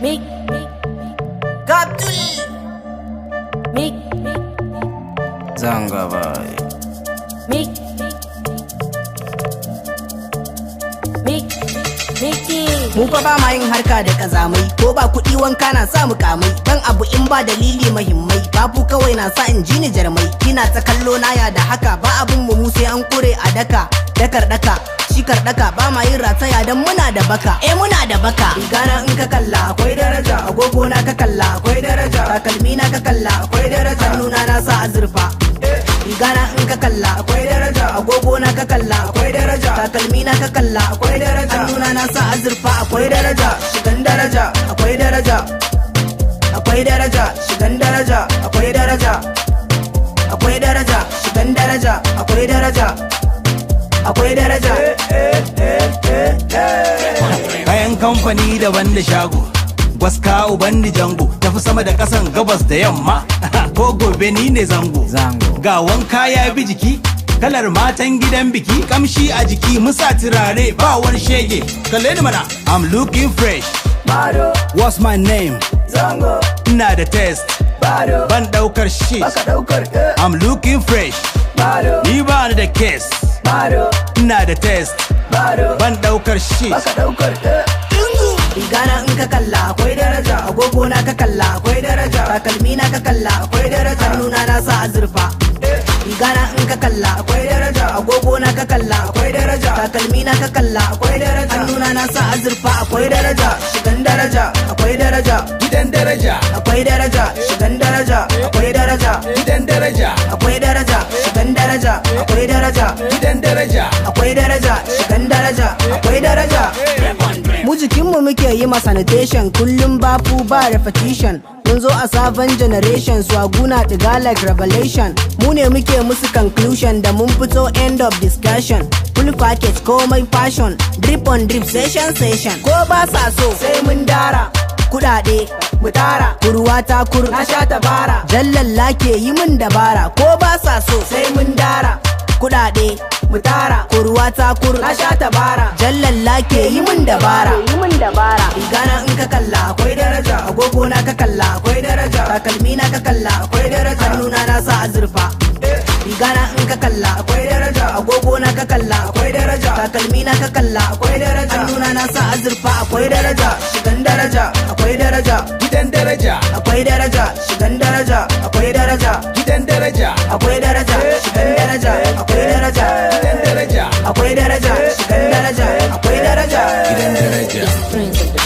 Mick, Kaptul, Mick, Zanga boy. Mick, Mickey. Mu fa ba ma yin harka da kazamai, ko ba kuɗi wanka na sa mu kamai, dan abu in ba dalili mahimmai, babu kawai na sa in ji ni jarmai. Kina ta kallo na ya da haka, ba abun mu sai an kure a daka, dakar daka. Shikar daka ba ma yin rataya dan muna da baka, muna da baka. Rigana in ka kalla akwai daraja, agogo na ka kalla akwai daraja, takalmi na ka kalla akwai daraja, hannuna na sa azurfa. Rigana in ka kalla akwai daraja, agogo na ka kalla akwai daraja, takalmi na ka kalla akwai daraja, hannuna na sa azurfa akwai daraja, shigan daraja akwai daraja, akwai daraja, shigan daraja akwai daraja, akwai daraja, shigan daraja akwai daraja, akwai daraja. Kayan kamfani daban da shago, gwaska uban da jango, tafi sama da kasan gabas da yamma. Ko gobe ni ne zango, ga wanka ya bi jiki, kalar matan gidan biki, kamshi a jiki, musa turare ba wani shege. Kalle ni mana, I'm looking fresh. Bado, What's my name? zango, Ina da test, bado, ban daukar shit. baka daukar I'm looking fresh, bado, ni ba ni da case. bado, Ina da test, bado, ban daukar shit. baka daukar Rigana in ka kalla akwai daraja, agogo na ka kalla akwai daraja, takalmi na ka kalla akwai daraja, hannuna na sa azurfa. Rigana in ka kalla akwai daraja, agogo na ka kalla akwai daraja, takalmi na ka kalla akwai daraja, hannuna na sa azurfa akwai daraja, shigan daraja akwai daraja, Gidan daraja, akwai daraja, shigan daraja akwai daraja, gidan daraja, akwai daraja, shigan daraja akwai daraja, gidan daraja. akwai daraja, shigan daraja akwai daraja. Mu jikinmu muke yi ma sanitation, kullum bafu ba repetition. Mun zo a sabon generation, swaguna tiga like revelation. Mu ne muke musu conclusion da mun fito end of discussion. Full package komai fashion, drip on drip session. Ko ba sa so sai mun dara, kudade mu tara, kurwa ta kur na sha tabara, jallalla ke yi mun dabara. Ko ba sa so sai mun dara, kudade mu tara, kurwa ta kur na sha tabara, jallalla ke yi mun dabara. Rigana in ka kalla akwai daraja, agogo na ka kalla akwai daraja, takalmi na ka kalla akwai daraja, hannuna na sa azurfa. Rigana in ka kalla akwai daraja, agogo na ka kalla akwai daraja, takalmi na ka kalla akwai daraja, hannuna na sa azurfa akwai daraja, shigan daraja akwai daraja, Gidan daraja, akwai daraja, shigan daraja akwai daraja, gidan daraja, akwai daraja, shigan daraja akwai daraja, gidan daraja, akwai daraja, shigan daraja akwai daraja. gidan daraja. Prince of the